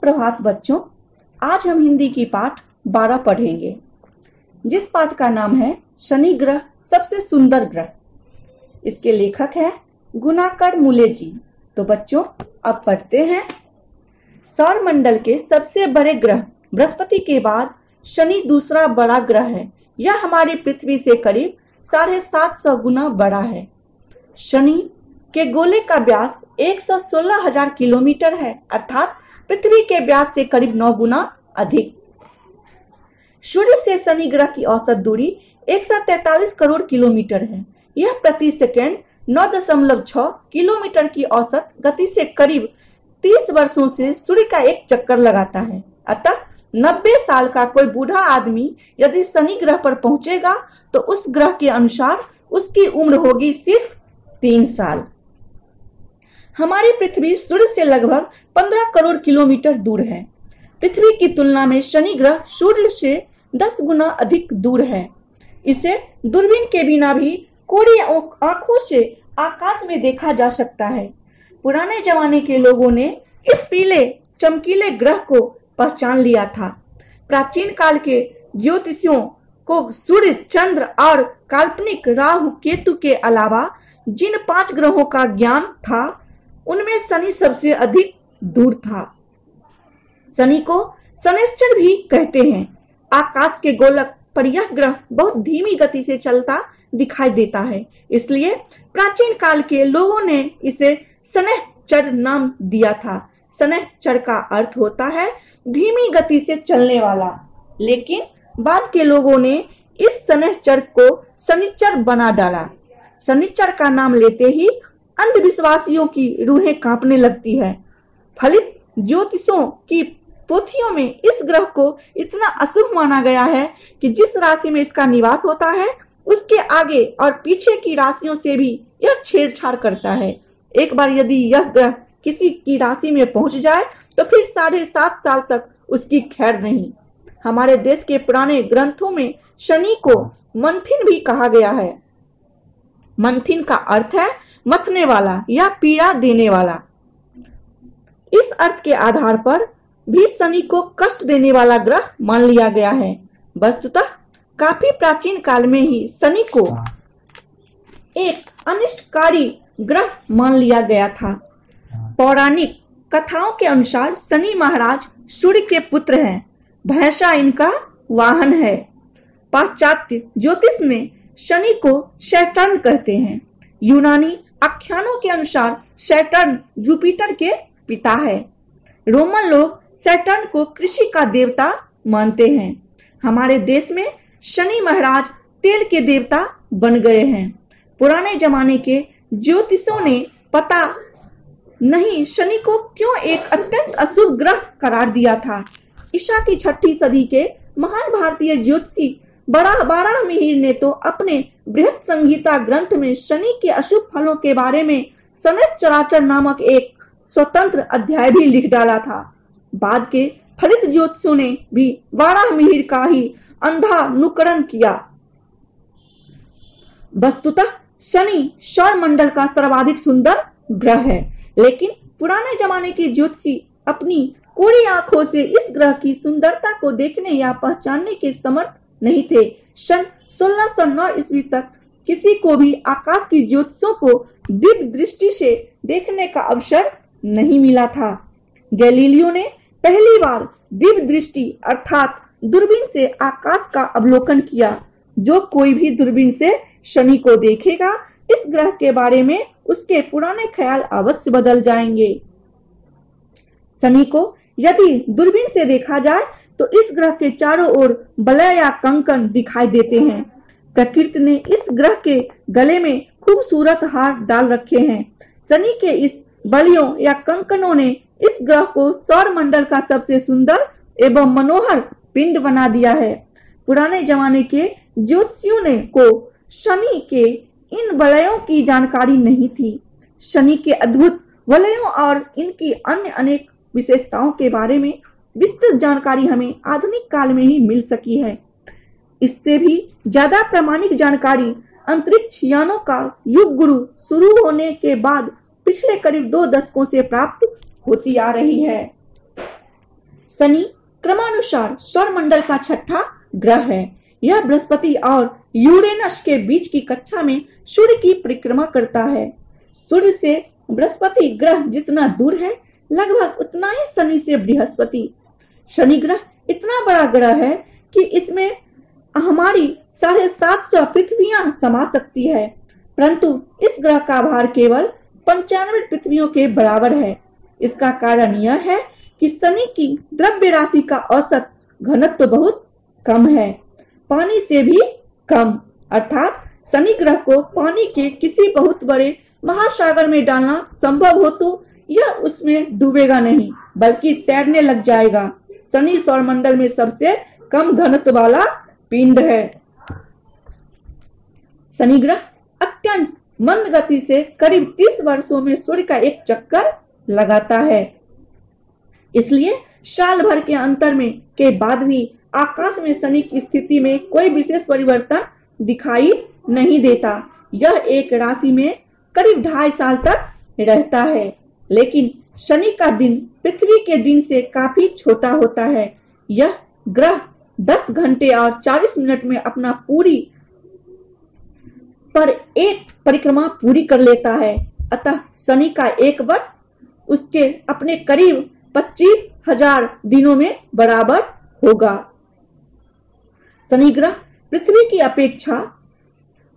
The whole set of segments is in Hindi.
सुप्रभात बच्चों। आज हम हिंदी की पाठ 12 पढ़ेंगे, जिस पाठ का नाम है शनि ग्रह सबसे सुंदर ग्रह। इसके लेखक हैं गुणाकर मूले जी। तो बच्चों अब पढ़ते हैं। सौर मंडल के सबसे बड़े ग्रह बृहस्पति के बाद शनि दूसरा बड़ा ग्रह है। यह हमारी पृथ्वी से करीब 750 गुना बड़ा है। शनि के गोले का व्यास 116,000 किलोमीटर है, अर्थात पृथ्वी के व्यास से करीब 9 गुना अधिक। सूर्य से शनि ग्रह की औसत दूरी 143 करोड़ किलोमीटर है। यह प्रति सेकंड 9.6 किलोमीटर की औसत गति से करीब 30 वर्षों से सूर्य का एक चक्कर लगाता है। अतः 90 साल का कोई बूढ़ा आदमी यदि शनि ग्रह पर पहुंचेगा तो उस ग्रह के अनुसार उसकी उम्र होगी सिर्फ 3 साल। हमारी पृथ्वी सूर्य से लगभग 15 करोड़ किलोमीटर दूर है। पृथ्वी की तुलना में शनि ग्रह सूर्य से 10 गुना अधिक दूर है। इसे दूरबीन के बिना भी कोरी आंखों से आकाश में देखा जा सकता है। पुराने जमाने के लोगों ने इस पीले चमकीले ग्रह को पहचान लिया था। प्राचीन काल के ज्योतिषियों को सूर्य, चंद्र और काल्पनिक राहु केतु के अलावा जिन 5 ग्रहों का ज्ञान था, उनमें शनि सबसे अधिक दूर था। शनि को शनैश्चर भी कहते हैं। आकाश के गोलक पर यह ग्रह बहुत धीमी गति से चलता दिखाई देता है, इसलिए प्राचीन काल के लोगों ने इसे शनैश्चर नाम दिया था। शनैश्चर का अर्थ होता है धीमी गति से चलने वाला, लेकिन बाद के लोगों ने इस शनैश्चर को शनिचर बना डाला। शनिचर का नाम लेते ही अंधविश्वासियों की रूहें कांपने लगती है। फलित ज्योतिषों की पोथियों में इस ग्रह को इतना अशुभ माना गया है कि जिस राशि में इसका निवास होता है, उसके आगे और पीछे की राशियों से भी यह छेड़छाड़ करता है। एक बार यदि यह ग्रह किसी की राशि में पहुंच जाए तो फिर 7.5 साल तक उसकी खैर नहीं। हमारे देश के पुराने ग्रंथों में शनि को मंथिन भी कहा गया है। मंथिन का अर्थ है मथने वाला या पीड़ा देने वाला। इस अर्थ के आधार पर भी शनि को कष्ट देने वाला ग्रह मान लिया गया है। वस्तुतः काफी प्राचीन काल में ही शनि को एक अनिष्टकारी ग्रह मान लिया गया था। पौराणिक कथाओं के अनुसार शनि महाराज सूर्य के पुत्र हैं। भैंसा इनका वाहन है। पाश्चात्य ज्योतिष में शनि को सैटर्न कहते हैं। यूनानी आख्यानों के अनुसार सैटर्न जुपिटर के पिता है। रोमन लोग सैटर्न को कृषि का देवता मानते हैं। हमारे देश में शनि महाराज तेल के देवता बन गए हैं। पुराने जमाने के ज्योतिषों ने पता नहीं शनि को क्यों एक अत्यंत अशुभ ग्रह करार दिया था। ईसा की 6ठी सदी के महान भारतीय ज्योतिषी बारह मिहिर ने तो अपने बृहत संहिता ग्रंथ में शनि के अशुभ फलों के बारे में शनैश्चराचर नामक एक स्वतंत्र अध्याय भी लिख डाला था। बाद के फलित ज्योतिषों ने भी 12 मिहिर का ही अंधानुकरण किया। वस्तुतः शनि सौर मंडल का सर्वाधिक सुंदर ग्रह है, लेकिन पुराने जमाने के ज्योतिषी अपनी कोरी आंखों से इस ग्रह की सुंदरता को देखने या पहचानने के समर्थ नहीं थे। सन 1609 ईस्वी तक किसी को भी आकाश की ज्योतिषों को दिव्य दृष्टि से देखने का अवसर नहीं मिला था। गैलीलियो ने पहली बार दिव्य दृष्टि अर्थात दूरबीन से आकाश का अवलोकन किया। जो कोई भी दूरबीन से शनि को देखेगा, इस ग्रह के बारे में उसके पुराने ख्याल अवश्य बदल जाएंगे। शनि को यदि दूरबीन से देखा जाए तो इस ग्रह के चारों ओर वलय या कंकन दिखाई देते हैं। प्रकृति ने इस ग्रह के गले में खूबसूरत हार डाल रखे हैं। शनि के इस बलियों या कंकनों ने इस ग्रह को सौर मंडल का सबसे सुंदर एवं मनोहर पिंड बना दिया है। पुराने जमाने के ज्योतिषियों को शनि के इन वलयों की जानकारी नहीं थी। शनि के अद्भुत वलयों और इनकी अन्य अनेक विशेषताओं के बारे में विस्तृत जानकारी हमें आधुनिक काल में ही मिल सकी है। इससे भी ज्यादा प्रामाणिक जानकारी अंतरिक्ष यानों का युग गुरु शुरू होने के बाद पिछले करीब 2 दशकों से प्राप्त होती आ रही है। शनि क्रमानुसार सौरमंडल का छठा ग्रह है। यह बृहस्पति और यूरेनस के बीच की कक्षा में सूर्य की परिक्रमा करता है। सूर्य से बृहस्पति ग्रह जितना दूर है, लगभग उतना ही शनि से बृहस्पति। शनि ग्रह इतना बड़ा ग्रह है कि इसमें हमारी 750 पृथ्वियां समा सकती है, परंतु इस ग्रह का भार केवल 95 पृथ्वियों के बराबर है। इसका कारण यह है कि शनि की द्रव्य राशि का औसत घनत्व बहुत कम है, पानी से भी कम। अर्थात शनि ग्रह को पानी के किसी बहुत बड़े महासागर में डालना संभव हो तो यह उसमें डूबेगा नहीं, बल्कि तैरने लग जाएगा। शनि सौरमंडल में सबसे कम घनत्व वाला पिंड है। शनि ग्रह अत्यंत मंद गति से करीब 30 वर्षों में सूर्य का एक चक्कर लगाता है। इसलिए साल भर के अंतर में के बाद भी आकाश में शनि की स्थिति में कोई विशेष परिवर्तन दिखाई नहीं देता। यह एक राशि में करीब 2.5 साल तक रहता है, लेकिन शनि का दिन पृथ्वी के दिन से काफी छोटा होता है। यह ग्रह 10 घंटे और 40 मिनट में अपना पूरी पर एक परिक्रमा पूरी कर लेता है। अतः शनि का एक वर्ष उसके अपने करीब 25,000 दिनों में बराबर होगा। शनि ग्रह पृथ्वी की अपेक्षा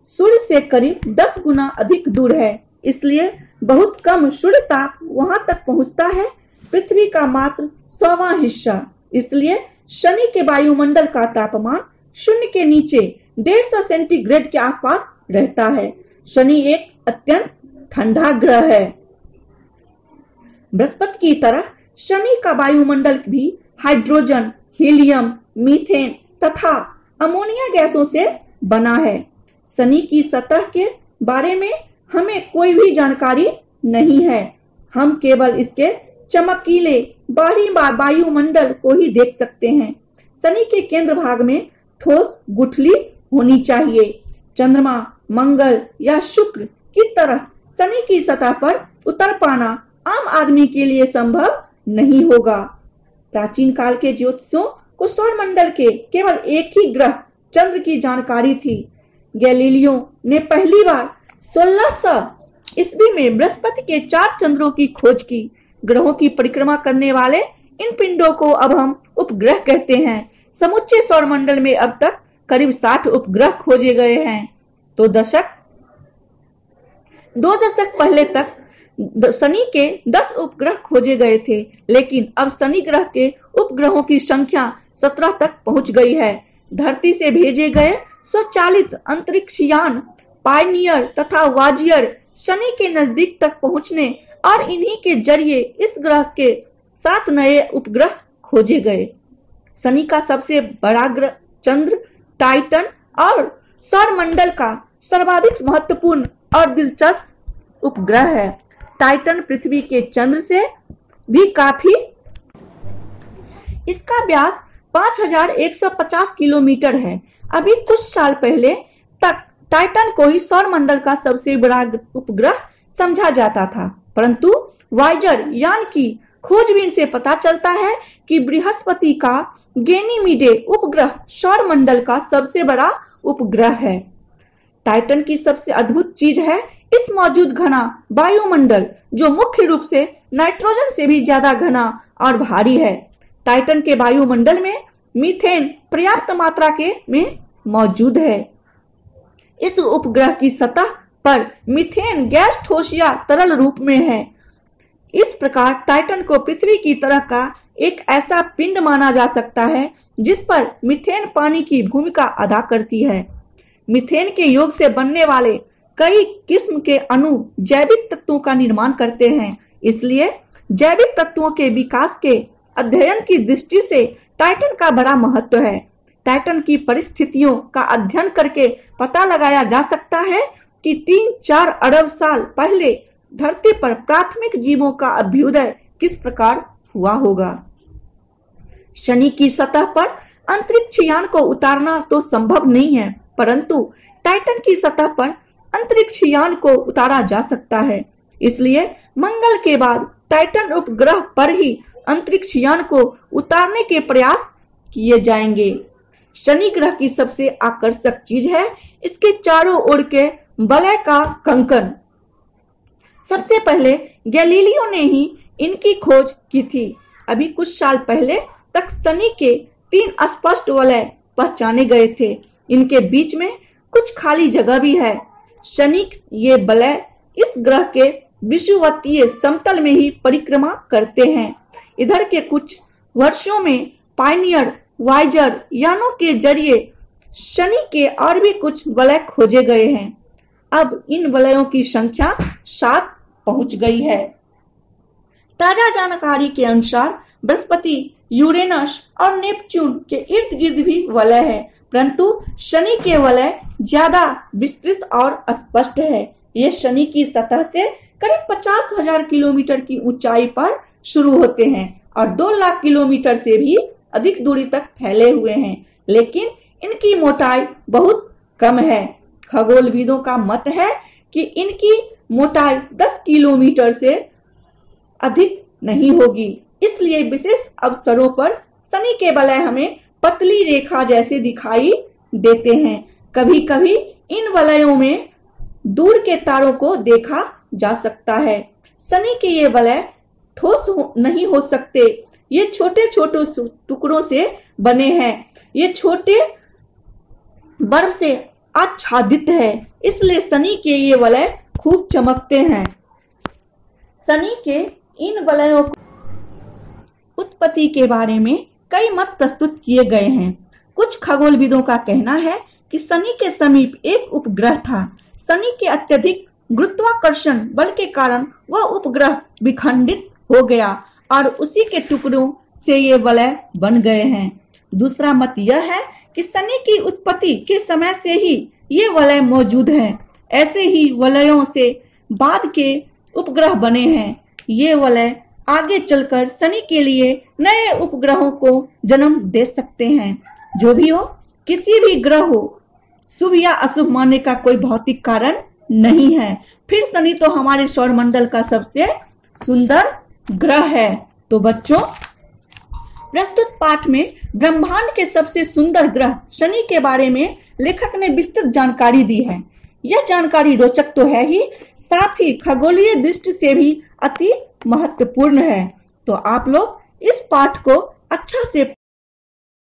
सूर्य से करीब 10 गुना अधिक दूर है, इसलिए बहुत कम सूर्य ताप वहां तक पहुंचता है, पृथ्वी का मात्र 100वां हिस्सा। इसलिए शनि के वायुमंडल का तापमान शून्य के नीचे 150 सेंटीग्रेड के आसपास रहता है। शनि एक अत्यंत ठंडा ग्रह है। बृहस्पति की तरह शनि का वायुमंडल भी हाइड्रोजन, हीलियम, मीथेन तथा अमोनिया गैसों से बना है। शनि की सतह के बारे में हमें कोई भी जानकारी नहीं है। हम केवल इसके चमकीले बाहरी वायुमंडल को ही देख सकते हैं। शनि के केंद्र भाग में ठोस गुठली होनी चाहिए। चंद्रमा, मंगल या शुक्र की तरह शनि की सतह पर उतर पाना आम आदमी के लिए संभव नहीं होगा। प्राचीन काल के ज्योतिषियों को सौरमंडल के केवल एक ही ग्रह चंद्र की जानकारी थी। गैलीलियो ने पहली बार 1600 ईस्वी में बृहस्पति के 4 चंद्रों की खोज की। ग्रहों की परिक्रमा करने वाले इन पिंडों को अब हम उपग्रह कहते हैं। समुच्चय सौरमंडल में अब तक करीब 60 उपग्रह खोजे गए हैं। तो 2 दशक पहले तक शनि के 10 उपग्रह खोजे गए थे, लेकिन अब शनि ग्रह के उपग्रहों की संख्या 17 तक पहुंच गई है। धरती से भेजे गए स्वचालित अंतरिक्ष यान पायनियर तथा वाजियर शनि के नजदीक तक पहुंचने और इन्हीं के जरिए इस ग्रह के 7 नए उपग्रह खोजे गए। शनि का सबसे बड़ा ग्रह चंद्र, टाइटन और सौरमंडल का सर्वाधिक महत्वपूर्ण और दिलचस्प उपग्रह है। टाइटन पृथ्वी के चंद्र से भी काफी, इसका व्यास 5150 किलोमीटर है। अभी कुछ साल पहले तक टाइटन को ही सौरमंडल का सबसे बड़ा उपग्रह समझा जाता था, परंतु वाइजर यान की खोजबीन से पता चलता है कि बृहस्पति का गैनीमीडे उपग्रह सौरमंडल का सबसे बड़ा उपग्रह है। टाइटन की सबसे अद्भुत चीज है इस मौजूद घना वायुमंडल, जो मुख्य रूप से नाइट्रोजन से भी ज्यादा घना और भारी है। टाइटन के वायुमंडल में मीथेन पर्याप्त मात्रा में मौजूद है। इस उपग्रह की सतह पर मीथेन गैस ठोस या तरल रूप में है। इस प्रकार टाइटन को पृथ्वी की तरह का एक ऐसा पिंड माना जा सकता है जिस पर मीथेन पानी की भूमिका अदा करती है। मीथेन के योग से बनने वाले कई किस्म के अणु जैविक तत्वों का निर्माण करते हैं। इसलिए जैविक तत्वों के विकास के अध्ययन की दृष्टि से टाइटन का बड़ा महत्व है। टाइटन की परिस्थितियों का अध्ययन करके पता लगाया जा सकता है कि 3-4 अरब साल पहले धरती पर प्राथमिक जीवों का अभ्युदय किस प्रकार हुआ होगा। शनि की सतह पर अंतरिक्ष यान को उतारना तो संभव नहीं है, परंतु टाइटन की सतह पर अंतरिक्ष यान को उतारा जा सकता है। इसलिए मंगल के बाद टाइटन उपग्रह पर ही अंतरिक्ष यान को उतारने के प्रयास किए जाएंगे। शनि ग्रह की सबसे आकर्षक चीज है इसके चारों ओर के वलय का कंकन। सबसे पहले गैलीलियो ने ही इनकी खोज की थी। अभी कुछ साल पहले तक शनि के 3 स्पष्ट वलय पहचाने गए थे। इनके बीच में कुछ खाली जगह भी है। शनि ये वलय इस ग्रह के विषुवतीय समतल में ही परिक्रमा करते हैं। इधर के कुछ वर्षों में पायनियर वाइजर यानों के जरिए शनि के और भी कुछ वलय खोजे गए हैं। अब इन वलयों की संख्या 7 पहुंच गई है। ताजा जानकारी के अनुसार बृहस्पति, यूरेनस और नेपच्यून के इर्द गिर्द भी वलय है, परंतु शनि के वलय ज्यादा विस्तृत और स्पष्ट है। ये शनि की सतह से करीब 50,000 किलोमीटर की ऊंचाई पर शुरू होते हैं और 2 लाख किलोमीटर से भी अधिक दूरी तक फैले हुए हैं, लेकिन इनकी मोटाई बहुत कम है। खगोलविदों का मत है कि इनकी मोटाई 10 किलोमीटर से अधिक नहीं होगी। इसलिए विशेष अवसरों पर शनि के वलय हमें पतली रेखा जैसे दिखाई देते हैं। कभी कभी इन वलयों में दूर के तारों को देखा जा सकता है। शनि के ये वलय ठोस नहीं हो सकते। ये छोटे छोटे टुकड़ों से बने हैं। ये छोटे बर्फ से आच्छादित है, इसलिए शनि के ये वलय खूब चमकते हैं। शनि के इन वलयों की उत्पत्ति के बारे में कई मत प्रस्तुत किए गए हैं। कुछ खगोलविदों का कहना है कि शनि के समीप एक उपग्रह था। शनि के अत्यधिक गुरुत्वाकर्षण बल के कारण वह उपग्रह विखंडित हो गया और उसी के टुकड़ों से ये वलय बन गए हैं। दूसरा मत यह है कि शनि की उत्पत्ति के समय से ही ये वलय मौजूद हैं। ऐसे ही वलयों से बाद के उपग्रह बने हैं। ये वलय आगे चलकर शनि के लिए नए उपग्रहों को जन्म दे सकते हैं। जो भी हो, किसी भी ग्रह हो, शुभ या अशुभ मानने का कोई भौतिक कारण नहीं है। फिर शनि तो हमारे सौरमंडल का सबसे सुंदर ग्रह है। तो बच्चों, प्रस्तुत पाठ में ब्रह्मांड के सबसे सुंदर ग्रह शनि के बारे में लेखक ने विस्तृत जानकारी दी है। यह जानकारी रोचक तो है ही, साथ ही खगोलीय दृष्टि से भी अति महत्वपूर्ण है। तो आप लोग इस पाठ को अच्छा से